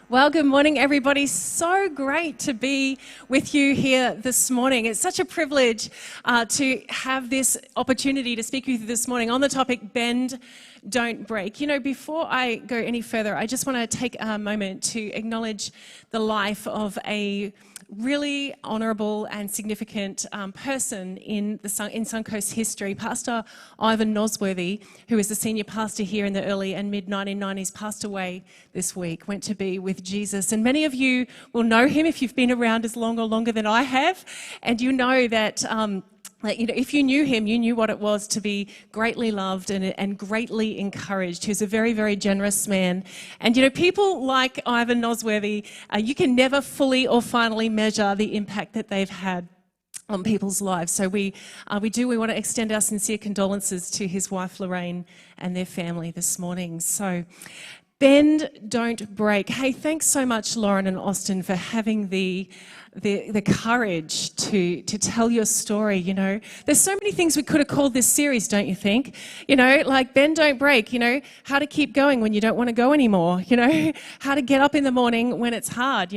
Well, good morning, everybody. So great to be with you here this morning. It's such a privilege to have this opportunity to speak with you this morning on the topic, Bend, Don't Break. You know, before I go any further, I just want to take a moment to acknowledge the life of a really honourable and significant person in Suncoast history. Pastor Ivan Nosworthy, who is the senior pastor here in the early and mid-1990s, passed away this week, went to be with Jesus. And many of you will know him if you've been around as long or longer than I have, and you know that if you knew him, you knew what it was to be greatly loved and greatly encouraged. He was a very, very generous man. And, people like Ivan Nosworthy, you can never fully or finally measure the impact that they've had on people's lives. So we want to extend our sincere condolences to his wife, Lorraine, and their family this morning. So, Bend, Don't Break. Hey, thanks so much, Lauren and Austin, for having the courage to tell your story. There's so many things we could have called this series, don't you think? Like Bend, Don't Break, how to keep going when you don't want to go anymore, how to get up in the morning when it's hard,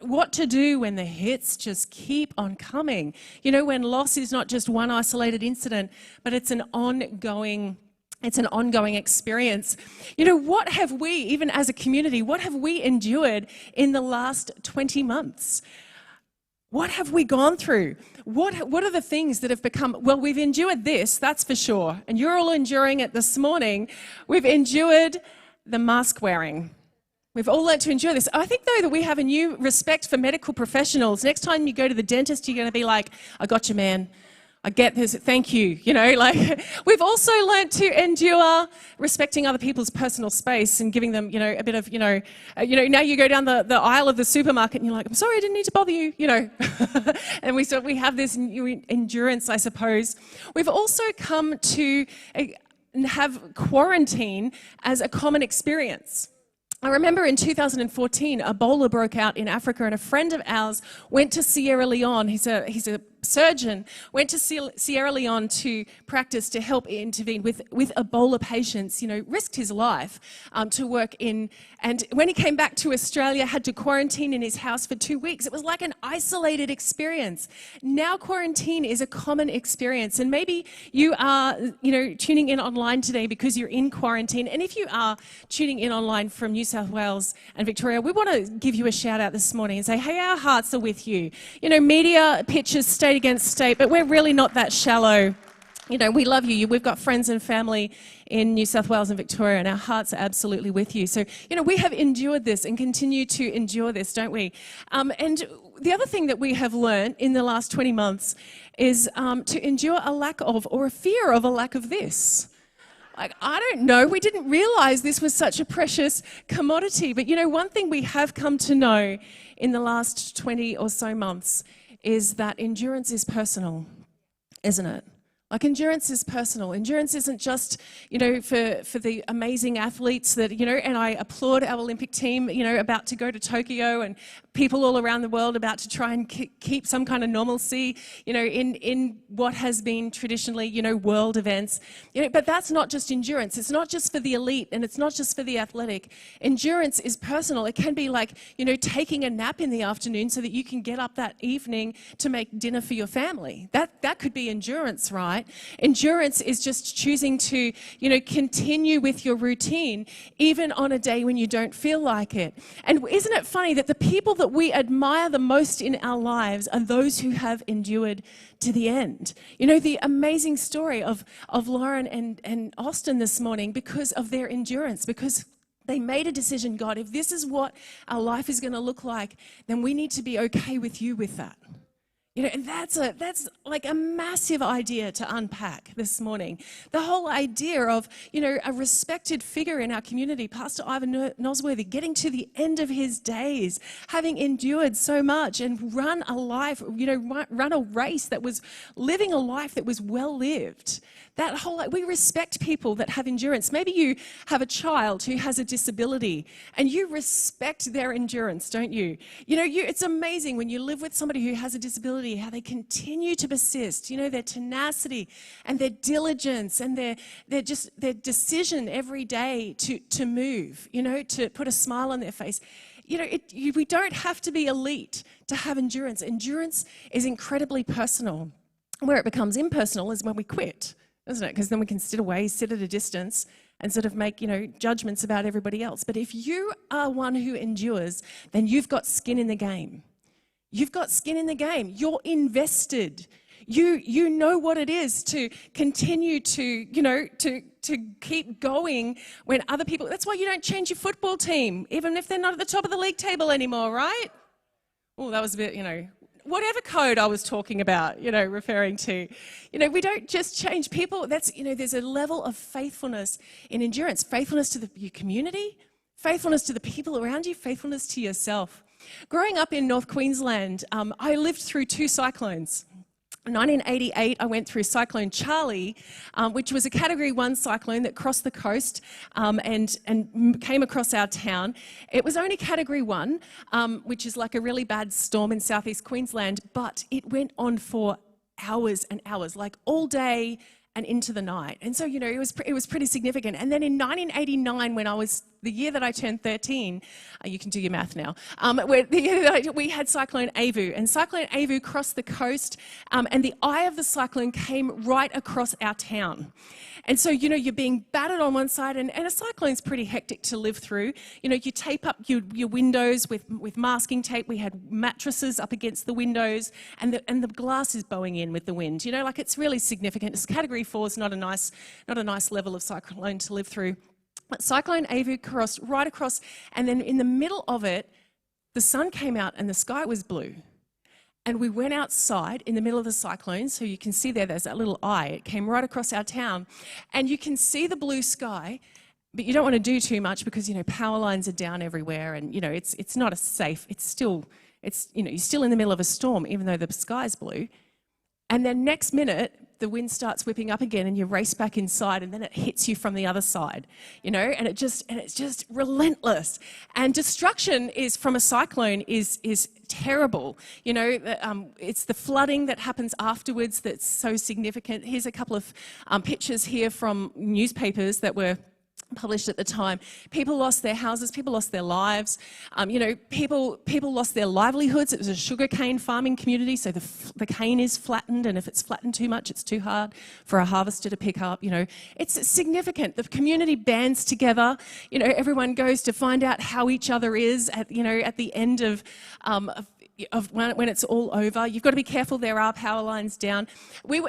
what to do when the hits just keep on coming, when loss is not just one isolated incident, but it's an ongoing experience. What have we, even as a community, what have we endured in the last 20 months? What have we gone through? What are the things that have become, well, we've endured this, that's for sure. And you're all enduring it this morning. We've endured the mask wearing. We've all learned to endure this. I think, though, that we have a new respect for medical professionals. Next time you go to the dentist, you're going to be like, I got you, man. I get this, thank you, we've also learnt to endure respecting other people's personal space and giving them, a bit of, now you go down the aisle of the supermarket and you're like, I'm sorry, I didn't need to bother you, and we have this new endurance, I suppose. We've also come to have quarantine as a common experience. I remember in 2014, Ebola broke out in Africa, and a friend of ours went to Sierra Leone. He's a surgeon, went to Sierra Leone to practice to help intervene with Ebola patients, risked his life to work in, and when he came back to Australia, had to quarantine in his house for 2 weeks. It was like an isolated experience. Now quarantine is a common experience, and maybe you are, tuning in online today because you're in quarantine, and if you are tuning in online from New South Wales and Victoria, we want to give you a shout out this morning and say, hey, our hearts are with you. Media pitches state against state, but we're really not that shallow. We love you. We've got friends and family in New South Wales and Victoria, and our hearts are absolutely with you. So, we have endured this and continue to endure this, don't we? And the other thing that we have learned in the last 20 months is to endure a lack of, or a fear of a lack of this. I don't know, we didn't realise this was such a precious commodity. But one thing we have come to know in the last 20 or so months is that endurance is personal, isn't it? Like, endurance is personal. Endurance isn't just, for the amazing athletes that, and I applaud our Olympic team, about to go to Tokyo, and people all around the world about to try and keep some kind of normalcy, in what has been traditionally, world events. But that's not just endurance. It's not just for the elite, and it's not just for the athletic. Endurance is personal. It can be like, taking a nap in the afternoon so that you can get up that evening to make dinner for your family. That could be endurance, right? Endurance is just choosing to, continue with your routine, even on a day when you don't feel like it. And isn't it funny that the people that we admire the most in our lives are those who have endured to the end? The amazing story of Lauren and Austin this morning, because of their endurance, because they made a decision, God, if this is what our life is going to look like, then we need to be okay with you with that. And that's like a massive idea to unpack this morning. The whole idea of, a respected figure in our community, Pastor Ivan Nosworthy, getting to the end of his days, having endured so much and run a life, run a race that was living a life that was well lived. That whole, we respect people that have endurance. Maybe you have a child who has a disability and you respect their endurance, don't you? It's amazing when you live with somebody who has a disability, how they continue to persist, their tenacity and their diligence and their decision every day to move, to put a smile on their face. we don't have to be elite to have endurance. Endurance is incredibly personal. Where it becomes impersonal is when we quit, isn't it? Because then we can sit away, sit at a distance, and sort of make, judgments about everybody else. But if you are one who endures, then you've got skin in the game. You've got skin in the game. You're invested. You know what it is to continue to keep going when other people... That's why you don't change your football team, even if they're not at the top of the league table anymore, right? Oh, that was a bit, whatever code I was talking about, referring to. We don't just change people. That's, there's a level of faithfulness in endurance. Faithfulness to your community, faithfulness to the people around you, faithfulness to yourself. Growing up in North Queensland, I lived through 2 cyclones. In 1988, I went through Cyclone Charlie, which was a Category 1 cyclone that crossed the coast and came across our town. It was only Category 1, which is like a really bad storm in southeast Queensland, but it went on for hours and hours, like all day and into the night. And so, it was pretty significant. And then in 1989, the year that I turned 13, you can do your math now, we had Cyclone Avu, and Cyclone Avu crossed the coast, and the eye of the cyclone came right across our town. And so, you're being battered on one side, and a cyclone's pretty hectic to live through. You tape up your windows with masking tape. We had mattresses up against the windows, and the glass is bowing in with the wind. It's really significant. It's Category 4 is not a nice level of cyclone to live through. But Cyclone Avu crossed right across, and then in the middle of it, the sun came out and the sky was blue. And we went outside in the middle of the cyclone, so you can see there's that little eye. It came right across our town, and you can see the blue sky, but you don't want to do too much because, power lines are down everywhere, and, it's not a safe, you're still in the middle of a storm, even though the sky's blue. And then next minute, the wind starts whipping up again and you race back inside, and then it hits you from the other side, and it's just relentless. And destruction from a cyclone is terrible. It's the flooding that happens afterwards that's so significant. Here's a couple of pictures here from newspapers that were published at the time. People lost their houses, people lost their lives, people lost their livelihoods. It was a sugarcane farming community, so the cane is flattened, and if it's flattened too much, it's too hard for a harvester to pick up. It's significant. The community bands together. Everyone goes to find out how each other is at the end of when it's all over. You've got to be careful. There are power lines down.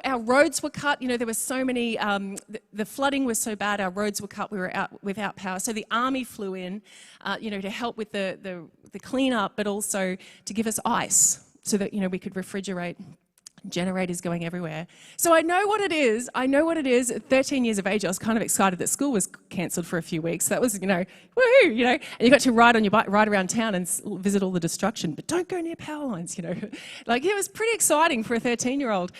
Our roads were cut. There were so many. The flooding was so bad. Our roads were cut. We were out without power. So the army flew in, to help with the cleanup, but also to give us ice so that we could refrigerate. Generators going everywhere. So I know what it is. At 13 years of age, I was kind of excited that school was cancelled for a few weeks. That was, woohoo, and you got to ride on your bike, ride around town and visit all the destruction, but don't go near power lines, It was pretty exciting for a 13-year-old.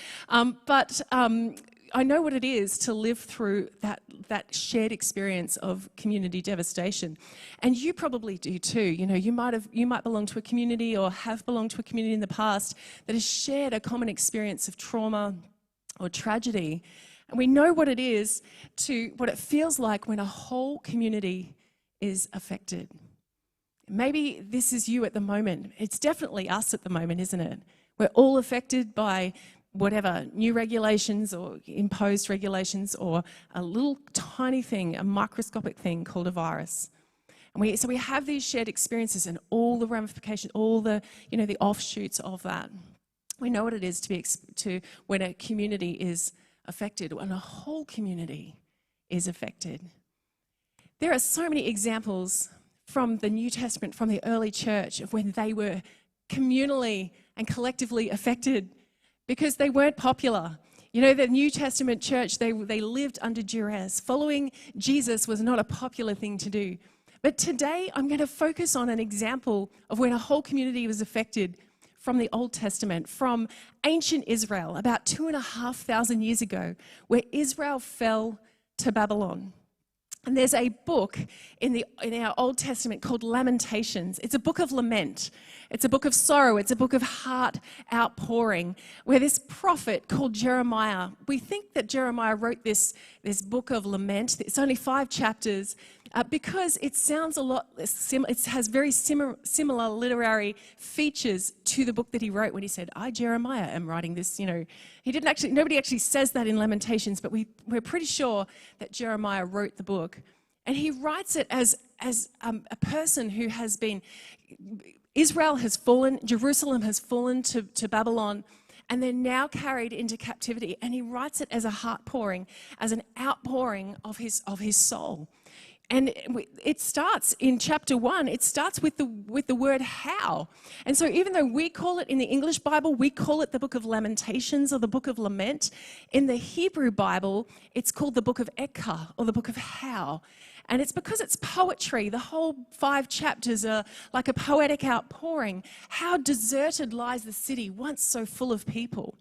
But I know what it is to live through that shared experience of community devastation, and you probably do too. You might belong to a community or have belonged to a community in the past that has shared a common experience of trauma or tragedy, and we know what it is what it feels like when a whole community is affected. Maybe this is you at the moment. It's definitely us at the moment, isn't it? We're all affected by whatever, new regulations or imposed regulations, or a little tiny thing, a microscopic thing called a virus. And so we have these shared experiences and all the ramifications, all the, the offshoots of that. We know what it is to when a community is affected, when a whole community is affected. There are so many examples from the New Testament, from the early church, of when they were communally and collectively affected because they weren't popular. The New Testament church, they lived under duress. Following Jesus was not a popular thing to do. But today, I'm going to focus on an example of when a whole community was affected from the Old Testament, from ancient Israel, about 2,500 years ago, where Israel fell to Babylon. And there's a book in our Old Testament called Lamentations. It's a book of lament. It's a book of sorrow. It's a book of heart outpouring, where this prophet called Jeremiah, we think that Jeremiah wrote this book of lament. It's only 5 chapters because it sounds a lot, it has very similar literary features to the book that he wrote when he said, I, Jeremiah, am writing this. Nobody actually says that in Lamentations, but we're pretty sure that Jeremiah wrote the book. And he writes it as a person who has been, Israel has fallen, Jerusalem has fallen to Babylon, and they're now carried into captivity. And he writes it as a heart pouring, as an outpouring of his soul. And it starts in chapter 1, it starts with the word how. And so even though we call it in the English Bible, we call it the book of Lamentations or the book of lament, in the Hebrew Bible, it's called the book of Ekah or the book of how. And it's because it's poetry. The whole 5 chapters are like a poetic outpouring. How deserted lies the city, once so full of people.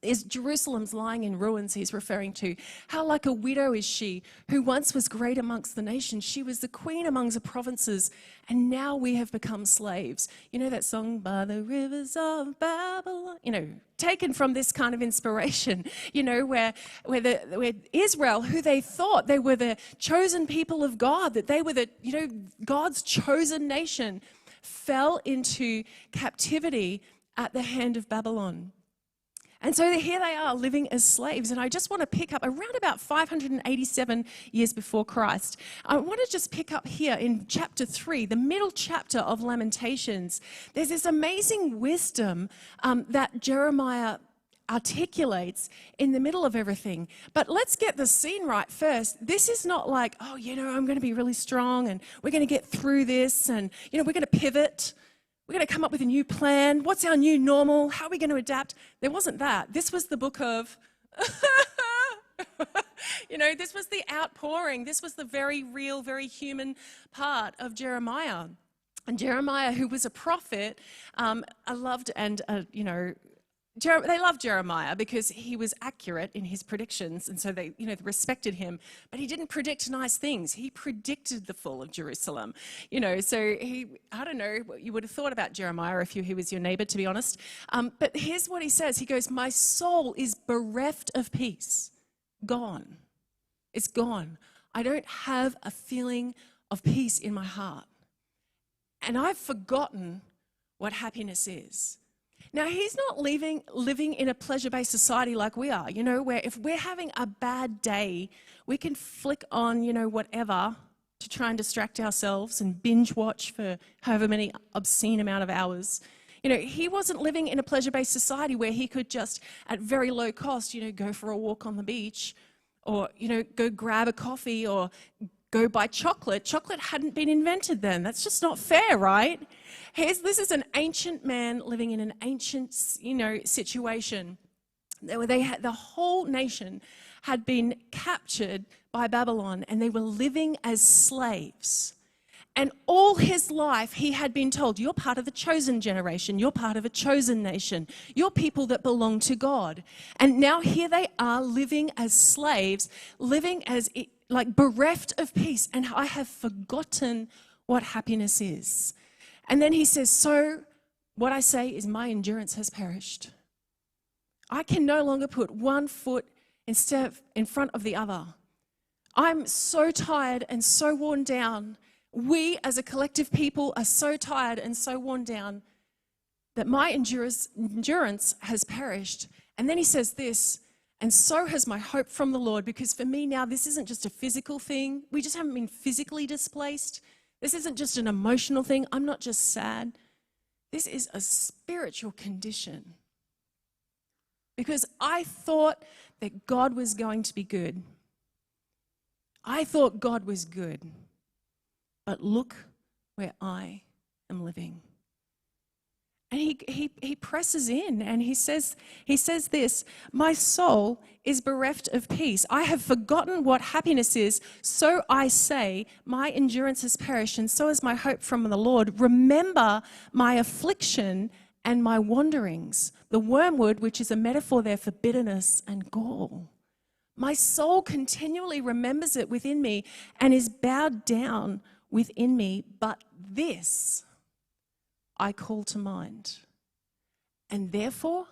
Is Jerusalem's lying in ruins he's referring to. How like a widow is she, who once was great amongst the nations. She was the queen amongst the provinces, and now we have become slaves. You know that song, By the Rivers of Babylon? Taken from this kind of inspiration, where Israel, who they thought they were the chosen people of God, that they were God's chosen nation, fell into captivity at the hand of Babylon. And so here they are living as slaves. And I just want to pick up around about 587 years before Christ. I want to just pick up here in chapter 3, the middle chapter of Lamentations. There's this amazing wisdom that Jeremiah articulates in the middle of everything. But let's get the scene right first. This is not like, I'm going to be really strong and we're going to get through this and, we're going to pivot. We're going to come up with a new plan. What's our new normal? How are we going to adapt? There wasn't that. This was the book of, this was the outpouring. This was the very real, very human part of Jeremiah. And Jeremiah, who was a prophet, they loved Jeremiah because he was accurate in his predictions, and so they respected him. But he didn't predict nice things. He predicted the fall of Jerusalem. So I don't know what you would have thought about Jeremiah if he was your neighbor, to be honest. But here's what he says. He goes, my soul is bereft of peace. Gone. It's gone. I don't have a feeling of peace in my heart. And I've forgotten what happiness is. Now, he's not living in a pleasure-based society like we are, where if we're having a bad day, we can flick on, whatever to try and distract ourselves and binge watch for however many obscene amount of hours. He wasn't living in a pleasure-based society where he could just, at very low cost, go for a walk on the beach or, go grab a coffee or go buy chocolate. Chocolate hadn't been invented then. That's just not fair, right? This is an ancient man living in an ancient, situation. The whole nation had been captured by Babylon and they were living as slaves. And all his life he had been told, you're part of the chosen generation, you're part of a chosen nation, you're people that belong to God. And now here they are living as slaves, living as like bereft of peace, and I have forgotten what happiness is. And then he says, so what I say is my endurance has perished. I can no longer put one foot in front of the other. I'm so tired and so worn down. We as a collective people are so tired and so worn down that my endurance has perished. And then he says this, and so has my hope from the Lord, because for me now, this isn't just a physical thing. We just haven't been physically displaced. This isn't just an emotional thing. I'm not just sad. This is a spiritual condition. Because I thought that God was going to be good. I thought God was good. But look where I am living. And he presses in and he says this, my soul is bereft of peace. I have forgotten what happiness is. So I say, my endurance has perished and so has my hope from the Lord. Remember my affliction and my wanderings, the wormwood, which is a metaphor there for bitterness and gall. My soul continually remembers it within me and is bowed down within me. But this I call to mind, and therefore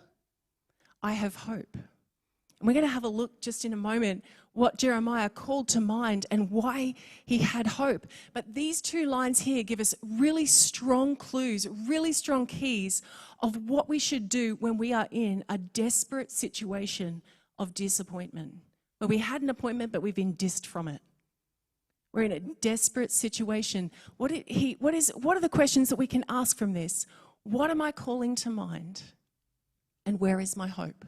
I have hope. And we're going to have a look just in a moment what Jeremiah called to mind and why he had hope. But these two lines here give us really strong clues, really strong keys of what we should do when we are in a desperate situation of disappointment, where we had an appointment but we've been dissed from it. We're in a desperate situation. What are the questions that we can ask from this? What am I calling to mind? And where is my hope?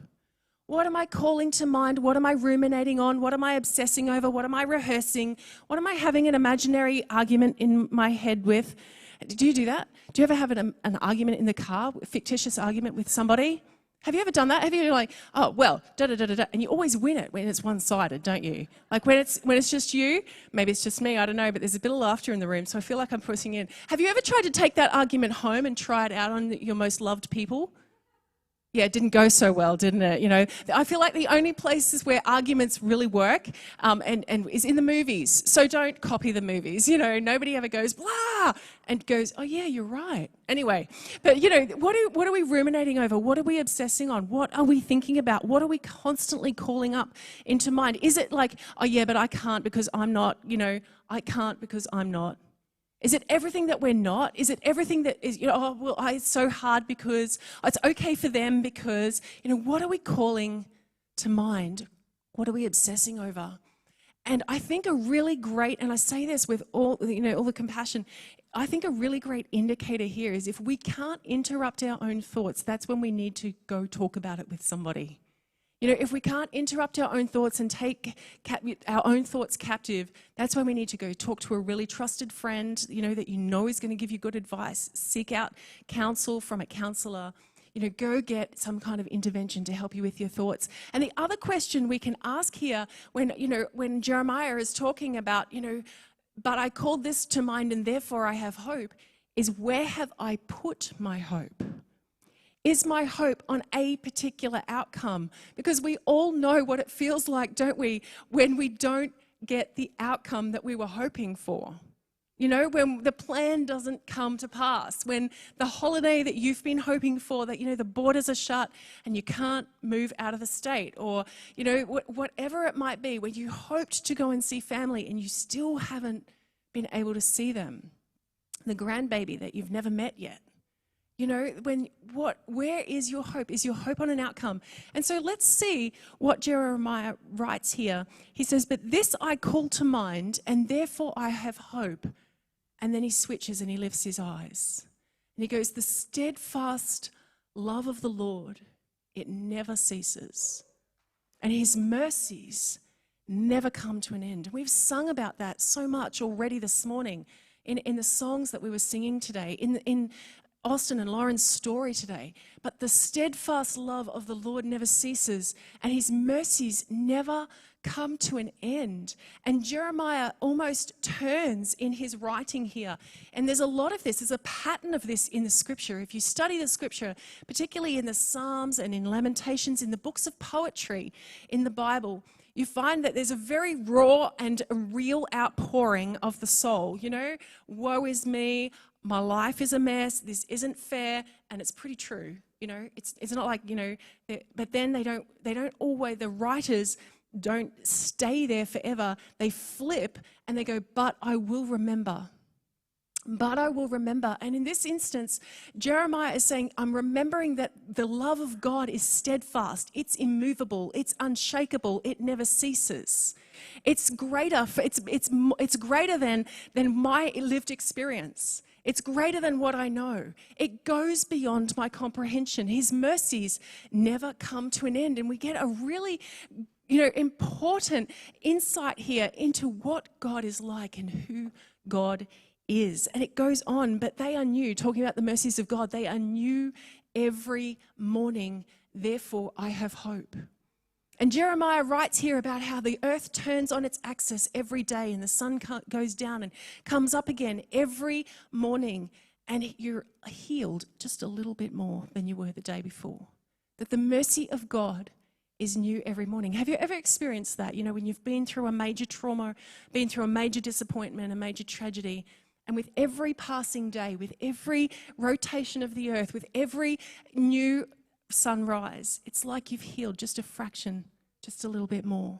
What am I calling to mind? What am I ruminating on? What am I obsessing over? What am I rehearsing? What am I having an imaginary argument in my head with? Do you do that? Do you ever have an argument in the car, a fictitious argument with somebody? Have you ever done that? Have you like, oh, well, da-da-da-da-da, and you always win it when it's one-sided, don't you? Like when it's just you, maybe it's just me, I don't know, but there's a bit of laughter in the room, so I feel like I'm pushing in. Have you ever tried to take that argument home and try it out on your most loved people? Yeah, it didn't go so well, didn't it? You know, I feel like the only places where arguments really work and is in the movies. So don't copy the movies. You know, nobody ever goes, blah, and goes, oh yeah, you're right. Anyway, but you know, what are we ruminating over? What are we obsessing on? What are we thinking about? What are we constantly calling up into mind? Is it like, oh yeah, but I can't because I'm not, you know, I can't because I'm not. Is it everything that we're not? Is it everything that is, you know, oh, well, it's so hard because it's okay for them because, you know, what are we calling to mind? What are we obsessing over? And I think a really great, and I say this with all, you know, all the compassion, I think a really great indicator here is if we can't interrupt our own thoughts, that's when we need to go talk about it with somebody. You know, if we can't interrupt our own thoughts and take our own thoughts captive, that's when we need to go talk to a really trusted friend, you know, that you know is going to give you good advice. Seek out counsel from a counselor. You know, go get some kind of intervention to help you with your thoughts. And the other question we can ask here when Jeremiah is talking about, you know, but I called this to mind and therefore I have hope, is where have I put my hope? Is my hope on a particular outcome? Because we all know what it feels like, don't we, when we don't get the outcome that we were hoping for. You know, when the plan doesn't come to pass, when the holiday that you've been hoping for, that, you know, the borders are shut and you can't move out of the state, or, you know, whatever it might be, when you hoped to go and see family and you still haven't been able to see them, the grandbaby that you've never met yet. You know, where is your hope? Is your hope on an outcome? And so let's see what Jeremiah writes here. He says, but this I call to mind, and therefore I have hope. And then he switches and he lifts his eyes. And he goes, the steadfast love of the Lord, it never ceases. And his mercies never come to an end. We've sung about that so much already this morning in the songs that we were singing today, in Austin and Lauren's story today. But the steadfast love of the Lord never ceases, and his mercies never come to an end. And Jeremiah almost turns in his writing here. And there's a lot of this. There's a pattern of this in the scripture. If you study the scripture, particularly in the Psalms and in Lamentations, in the books of poetry in the Bible, you find that there's a very raw and a real outpouring of the soul. You know, woe is me, my life is a mess, this isn't fair, and it's pretty true. You know, it's not like, you know, but then they don't always, the writers don't stay there forever. They flip and they go, but I will remember. But I will remember. And in this instance, Jeremiah is saying, I'm remembering that the love of God is steadfast, it's immovable, it's unshakable, it never ceases. It's greater, it's greater than my lived experience. It's greater than what I know. It goes beyond my comprehension. His mercies never come to an end. And we get a really, you know, important insight here into what God is like and who God is. And it goes on, but they are new. Talking about the mercies of God, they are new every morning. Therefore, I have hope. And Jeremiah writes here about how the earth turns on its axis every day and the sun goes down and comes up again every morning, and you're healed just a little bit more than you were the day before. That the mercy of God is new every morning. Have you ever experienced that? You know, when you've been through a major trauma, been through a major disappointment, a major tragedy, And with every passing day, with every rotation of the earth, with every new sunrise, it's like you've healed just a fraction, just a little bit more.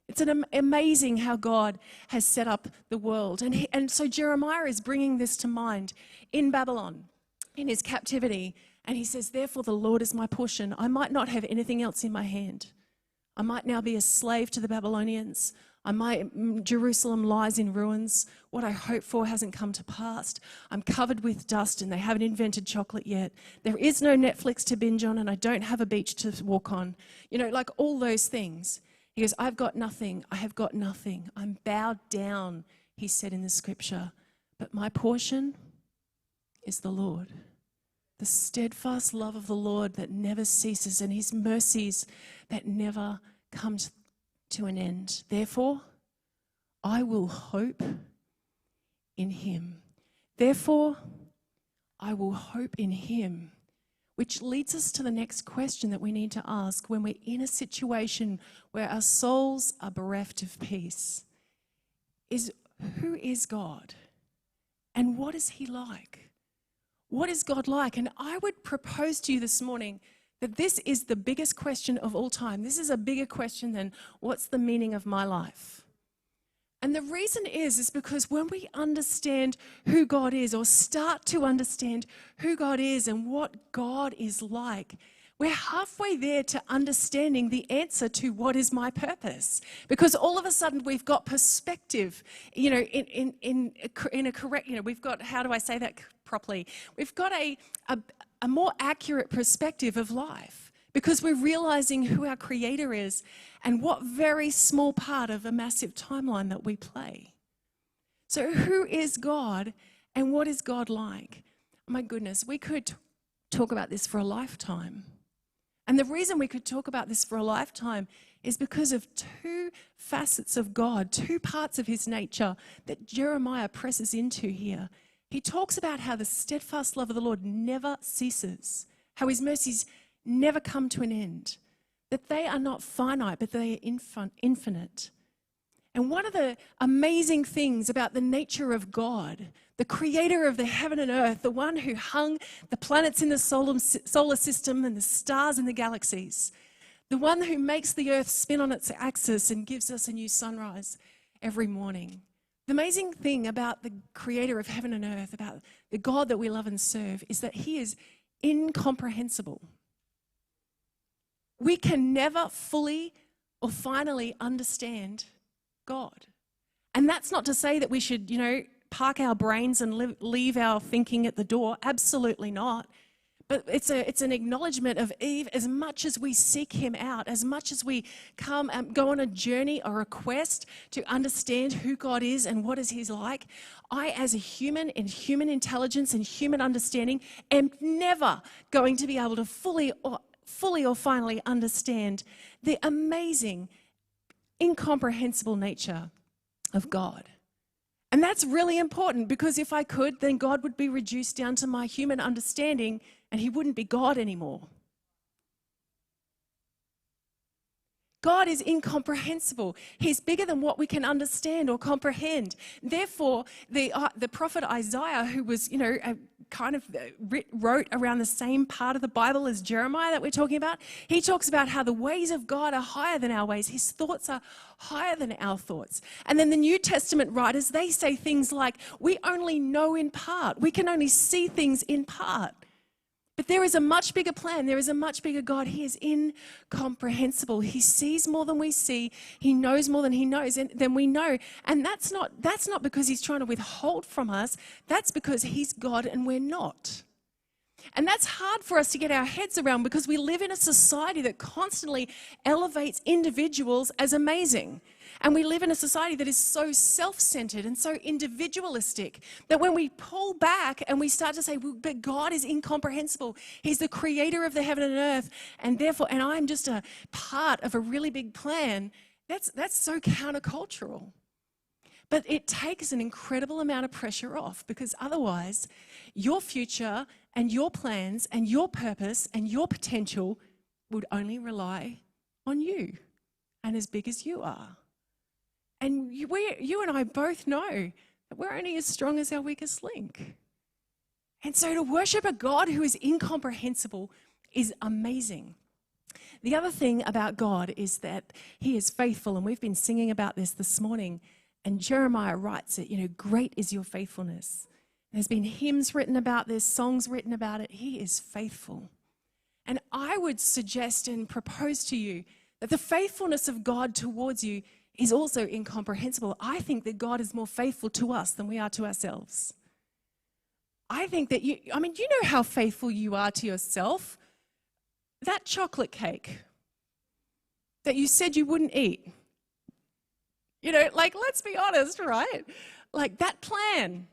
It's amazing how God has set up the world. And so Jeremiah is bringing this to mind in Babylon, in his captivity. And he says, therefore the Lord is my portion. I might not have anything else in my hand. I might now be a slave to the Babylonians. Jerusalem lies in ruins. What I hoped for hasn't come to pass. I'm covered with dust and they haven't invented chocolate yet. There is no Netflix to binge on and I don't have a beach to walk on. You know, like all those things. He goes, I've got nothing. I have got nothing. I'm bowed down, he said in the scripture. But my portion is the Lord. The steadfast love of the Lord that never ceases and his mercies that never come to an end. Therefore, I will hope in him. Therefore, I will hope in him. Which leads us to the next question that we need to ask when we're in a situation where our souls are bereft of peace is, who is God? And what is he like? What is God like? And I would propose to you this morning that this is the biggest question of all time. This is a bigger question than what's the meaning of my life? And the reason is because when we understand who God is or start to understand who God is and what God is like, we're halfway there to understanding the answer to what is my purpose. Because all of a sudden we've got perspective, you know, in a correct, you know, we've got, how do I say that properly? We've got a more accurate perspective of life. Because we're realizing who our Creator is and what very small part of a massive timeline that we play. So who is God and what is God like? My goodness, we could talk about this for a lifetime. And the reason we could talk about this for a lifetime is because of two facets of God, two parts of his nature that Jeremiah presses into here. He talks about how the steadfast love of the Lord never ceases, how his mercies never come to an end, that they are not finite, but they are infinite. And one of the amazing things about the nature of God, the creator of the heaven and earth, the one who hung the planets in the solar system and the stars in the galaxies, the one who makes the earth spin on its axis and gives us a new sunrise every morning. The amazing thing about the creator of heaven and earth, about the God that we love and serve, is that he is incomprehensible. We can never fully or finally understand God. And that's not to say that we should, you know, park our brains and leave our thinking at the door. Absolutely not. But it's an acknowledgement of Eve, as much as we seek him out, as much as we come and go on a journey or a quest to understand who God is and what is he's like, I, as a human in human intelligence and human understanding, am never going to be able to fully or finally understand the amazing, incomprehensible nature of God. And that's really important, because if I could, then God would be reduced down to my human understanding and he wouldn't be God anymore. God is incomprehensible. He's bigger than what we can understand or comprehend. Therefore, the prophet Isaiah, who was, you know, wrote around the same part of the Bible as Jeremiah that we're talking about, he talks about how the ways of God are higher than our ways. His thoughts are higher than our thoughts. And then the New Testament writers, they say things like, we only know in part. We can only see things in part. But there is a much bigger plan. There is a much bigger God. He is incomprehensible. He sees more than we see. He knows more than than we know. And that's not because he's trying to withhold from us. That's because he's God and we're not. And that's hard for us to get our heads around, because we live in a society that constantly elevates individuals as amazing. And we live in a society that is so self-centered and so individualistic that when we pull back and we start to say, well, but God is incomprehensible. He's the creator of the heaven and earth, and therefore, and I'm just a part of a really big plan, that's so countercultural. But it takes an incredible amount of pressure off, because otherwise your future and your plans and your purpose and your potential would only rely on you and as big as you are. And you and I both know that we're only as strong as our weakest link. And so to worship a God who is incomprehensible is amazing. The other thing about God is that he is faithful, and we've been singing about this morning, and Jeremiah writes it, great is your faithfulness. There's been hymns written about this, songs written about it. He is faithful. And I would suggest and propose to you that the faithfulness of God towards you is also incomprehensible. I think that God is more faithful to us than we are to ourselves. I think that you know how faithful you are to yourself. That chocolate cake that you said you wouldn't eat. Let's be honest, right? Like that plan,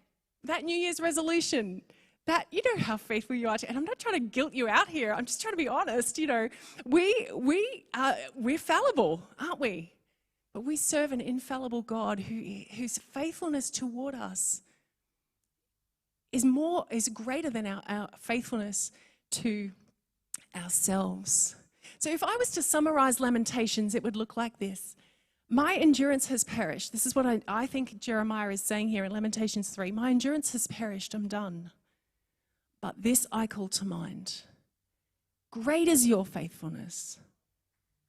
that New Year's resolution, that you know how faithful you are to, and I'm not trying to guilt you out here. I'm just trying to be honest. We're fallible, aren't we? But we serve an infallible God whose faithfulness toward us is greater than our faithfulness to ourselves. So if I was to summarize Lamentations, it would look like this. My endurance has perished. This is what I think Jeremiah is saying here in Lamentations 3. My endurance has perished, I'm done. But this I call to mind. Great is your faithfulness.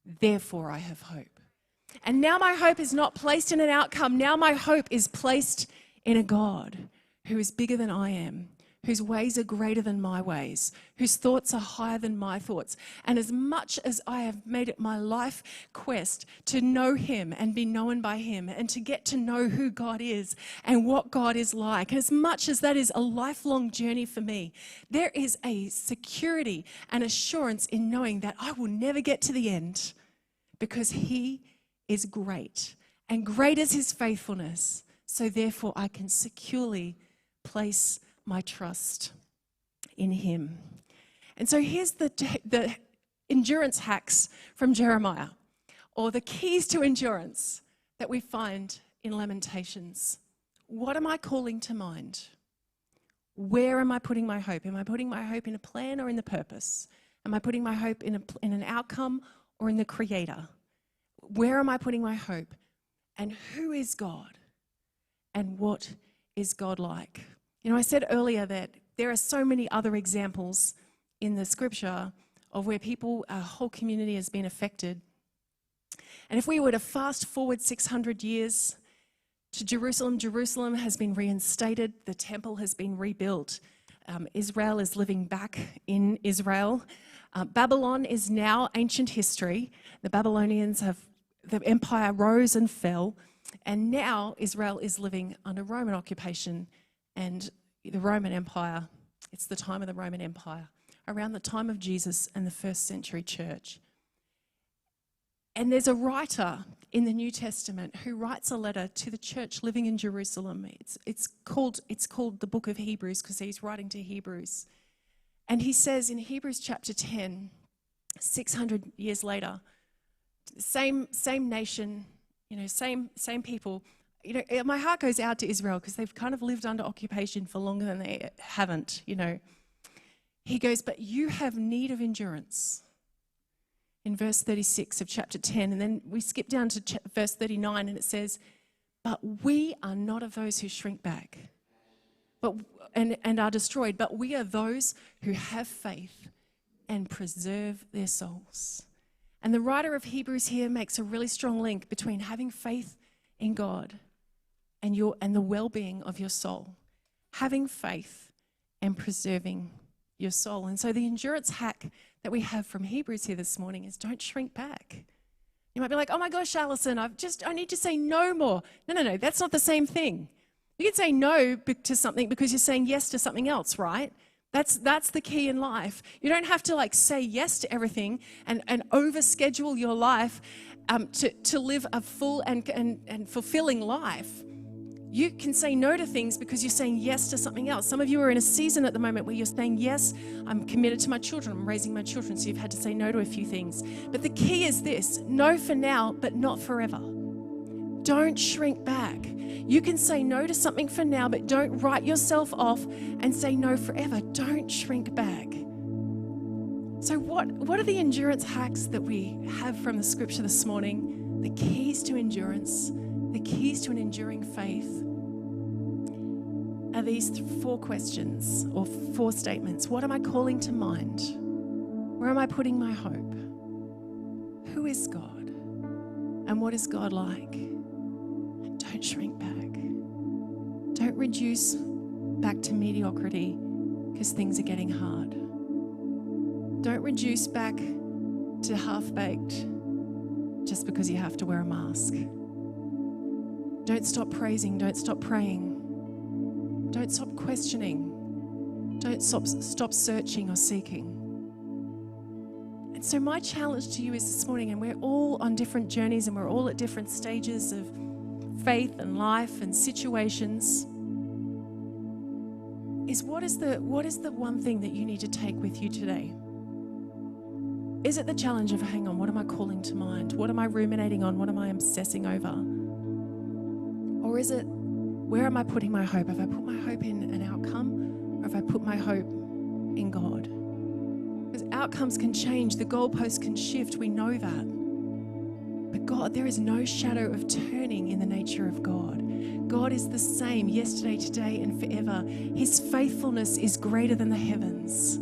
Therefore I have hope. And now my hope is not placed in an outcome. Now my hope is placed in a God who is bigger than I am, whose ways are greater than my ways, whose thoughts are higher than my thoughts. And as much as I have made it my life quest to know him and be known by him and to get to know who God is and what God is like, and as much as that is a lifelong journey for me, there is a security and assurance in knowing that I will never get to the end because he is great and great is his faithfulness. So therefore I can securely place my trust in him. And so here's the endurance hacks from Jeremiah, or the keys to endurance that we find in Lamentations. What am I calling to mind? Where am I putting my hope? Am I putting my hope in a plan or in the purpose? Am I putting my hope in an outcome or in the Creator? Where am I putting my hope? And who is God? And what is God like? I said earlier that there are so many other examples in the scripture of where a whole community has been affected. And if we were to fast forward 600 years to Jerusalem, Jerusalem has been reinstated, the temple has been rebuilt. Israel is living back in Israel. Babylon is now ancient history. The Babylonians the empire rose and fell, and now Israel is living under Roman occupation. And the Roman Empire, it's the time of the Roman Empire, around the time of Jesus and the first century church. And there's a writer in the New Testament who writes a letter to the church living in Jerusalem. It's called the book of Hebrews because he's writing to Hebrews. And he says in Hebrews chapter 10, 600 years later, same nation, same people. My heart goes out to Israel because they've kind of lived under occupation for longer than they haven't, He goes, but you have need of endurance. In verse 36 of chapter 10, and then we skip down to verse 39 and it says, but we are not of those who shrink back and are destroyed, but we are those who have faith and preserve their souls. And the writer of Hebrews here makes a really strong link between having faith in God and the well-being of your soul. Having faith and preserving your soul. And so the endurance hack that we have from Hebrews here this morning is don't shrink back. You might be like, oh my gosh, Allison, I need to say no more. No, that's not the same thing. You can say no to something because you're saying yes to something else, right? That's the key in life. You don't have to say yes to everything and overschedule your life to live a full and fulfilling life. You can say no to things because you're saying yes to something else. Some of you are in a season at the moment where you're saying, yes, I'm committed to my children. I'm raising my children. So you've had to say no to a few things. But the key is this: no for now, but not forever. Don't shrink back. You can say no to something for now, but don't write yourself off and say no forever. Don't shrink back. So what are the endurance hacks that we have from the scripture this morning? The keys to endurance, the keys to an enduring faith. are these four questions or four statements. What am I calling to mind? Where am I putting my hope? Who is God? And what is God like? And don't shrink back. Don't reduce back to mediocrity because things are getting hard. Don't reduce back to half-baked just because you have to wear a mask. Don't stop praising. Don't stop praying. Don't stop questioning. Don't stop searching or seeking. And so my challenge to you is this morning, and we're all on different journeys and we're all at different stages of faith and life and situations, is what is the one thing that you need to take with you today? Is it the challenge of, hang on, what am I calling to mind? What am I ruminating on? What am I obsessing over? Or is it, where am I putting my hope? Have I put my hope in an outcome, or have I put my hope in God? Because outcomes can change, the goalposts can shift, we know that. But God, there is no shadow of turning in the nature of God. God is the same yesterday, today, and forever. His faithfulness is greater than the heavens.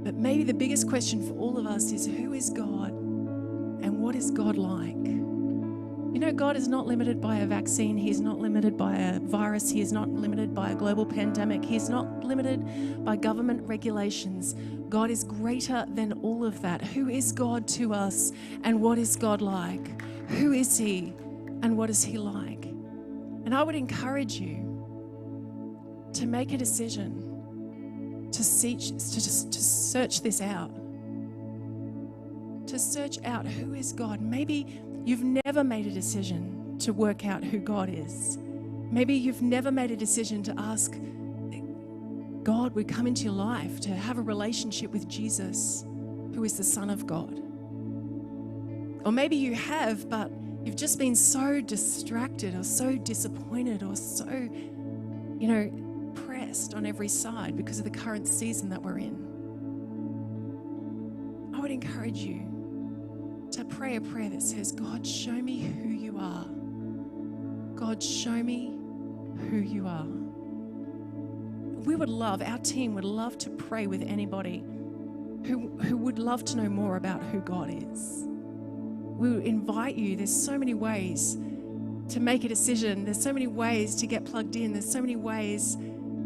But maybe the biggest question for all of us is, who is God and what is God like? You know, God is not limited by a vaccine. He's not limited by a virus. He is not limited by a global pandemic. He's not limited by government regulations. God is greater than all of that. Who is God to us and what is God like? Who is He and what is He like? And I would encourage you to make a decision to search this out. To search out who is God. Maybe you've never made a decision to work out who God is. Maybe you've never made a decision to ask God would come into your life, to have a relationship with Jesus, who is the Son of God. Or maybe you have, but you've just been so distracted or so disappointed or so, pressed on every side because of the current season that we're in. I would encourage you to pray a prayer that says, God, show me who you are. God, show me who you are. Our team would love to pray with anybody who would love to know more about who God is. We would invite you. There's so many ways to make a decision. There's so many ways to get plugged in. There's so many ways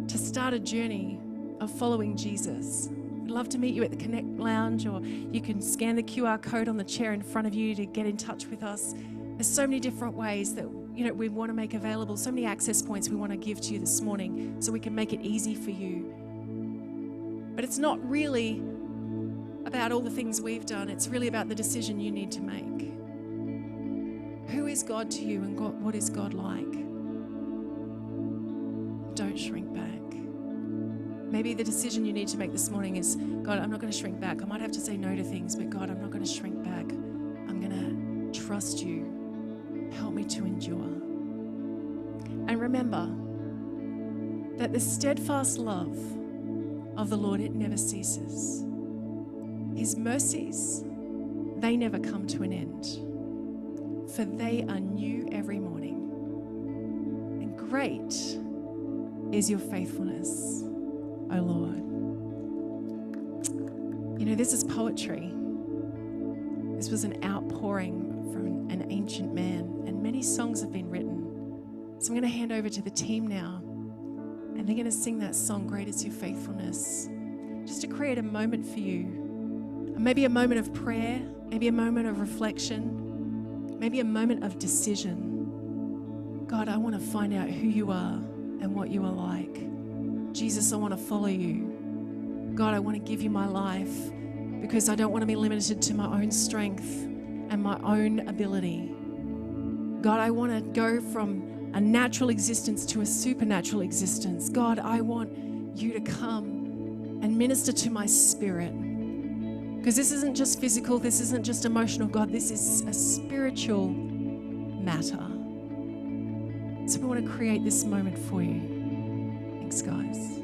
to start a journey of following Jesus. I'd love to meet you at the Connect Lounge, or you can scan the QR code on the chair in front of you to get in touch with us. There's so many different ways that we want to make available, so many access points we want to give to you this morning so we can make it easy for you. But it's not really about all the things we've done. It's really about the decision you need to make. Who is God to you, and what is God like? Don't shrink back. Maybe the decision you need to make this morning is, God, I'm not going to shrink back. I might have to say no to things, but God, I'm not going to shrink back. I'm going to trust you. Help me to endure. And remember that the steadfast love of the Lord, it never ceases. His mercies, they never come to an end, for they are new every morning. And great is your faithfulness, O Lord. This is poetry. This was an outpouring from an ancient man, and many songs have been written. So I'm going to hand over to the team now, and they're going to sing that song, Great is Your Faithfulness, just to create a moment for you. Maybe a moment of prayer, maybe a moment of reflection, maybe a moment of decision. God, I want to find out who you are and what you are like. Jesus, I want to follow you. God, I want to give you my life because I don't want to be limited to my own strength and my own ability. God, I want to go from a natural existence to a supernatural existence. God, I want you to come and minister to my spirit. Because this isn't just physical, this isn't just emotional, God, this is a spiritual matter. So we want to create this moment for you. Thanks, guys.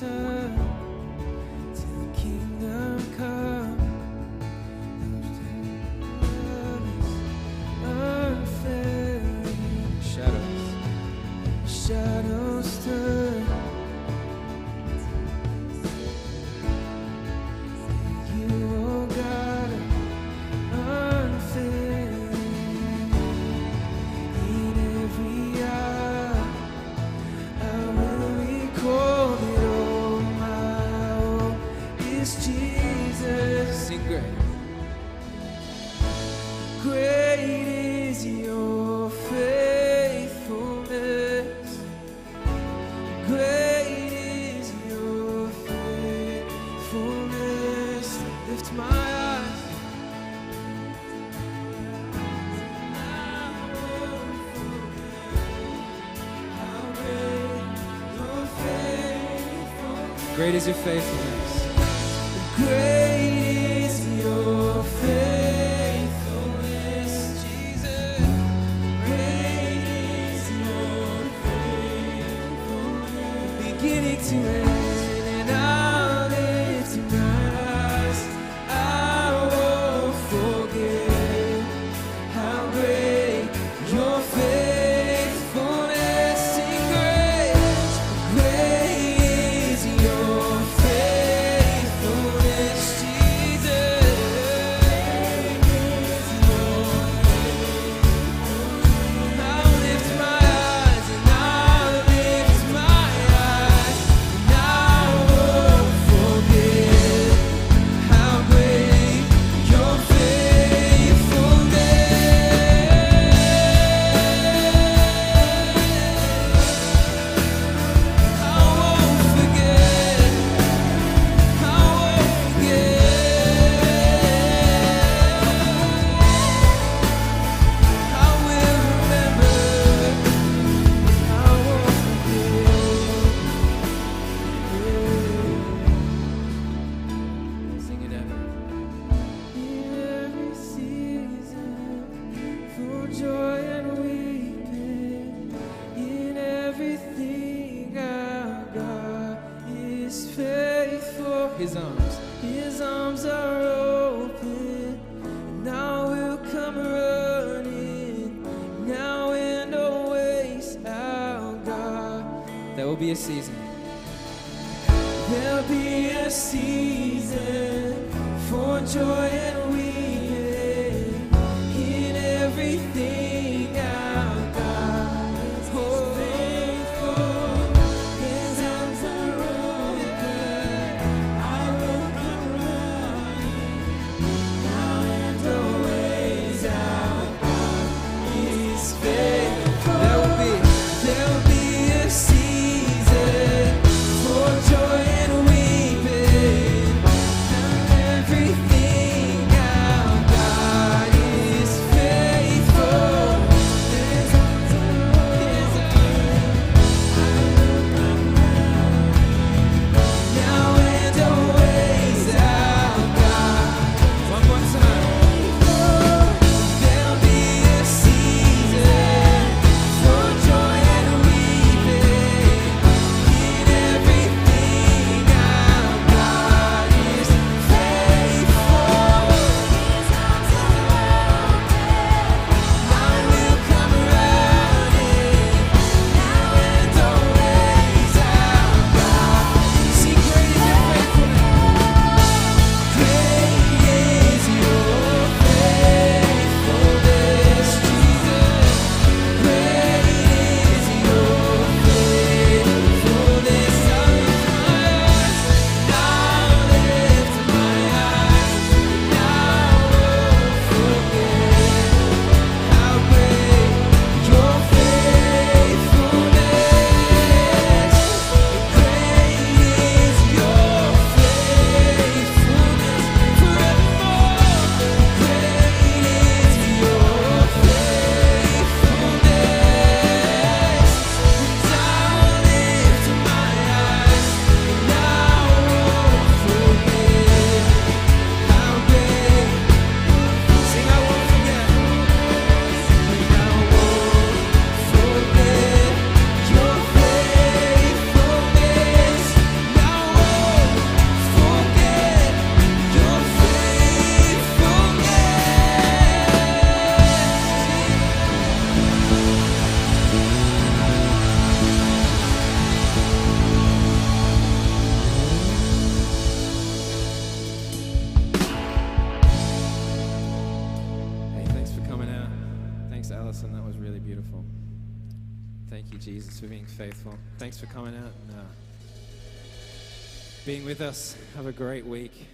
turn till the kingdom come. Unfailing shadows turn. You, oh God, are unfailing. In every hour, I will recall that all my all is Jesus. Sing great. Great is your faithfulness. Great is your faithfulness. Lift my eyes. I won't forget how great your faithfulness. Great is your faithfulness. Great is your faithfulness, Jesus. Great is your faithfulness. Beginning to end, and I'll lift my eyes. I won't forget how great your faithfulness. Sing great. Great is your faithfulness, Jesus. I'll lift my eyes, and I'll lift my eyes, and I won't forget how great your faithfulness. I won't forget. I won't forget. I will remember. I won't forget. Sing it ever. In every season, for joy and weeping, in everything our God is faithful. His arms are open, and now we'll come running, now and always our God. There will be a season. There'll be a season for joy and weeping, in everything our God is faithful. His arms are open, I will come running, now and always our God is faithful. There'll be a season for joy and weeping, and everything our Allison. That was really beautiful. Thank you, Jesus, for being faithful. Thanks for coming out and being with us. Have a great week.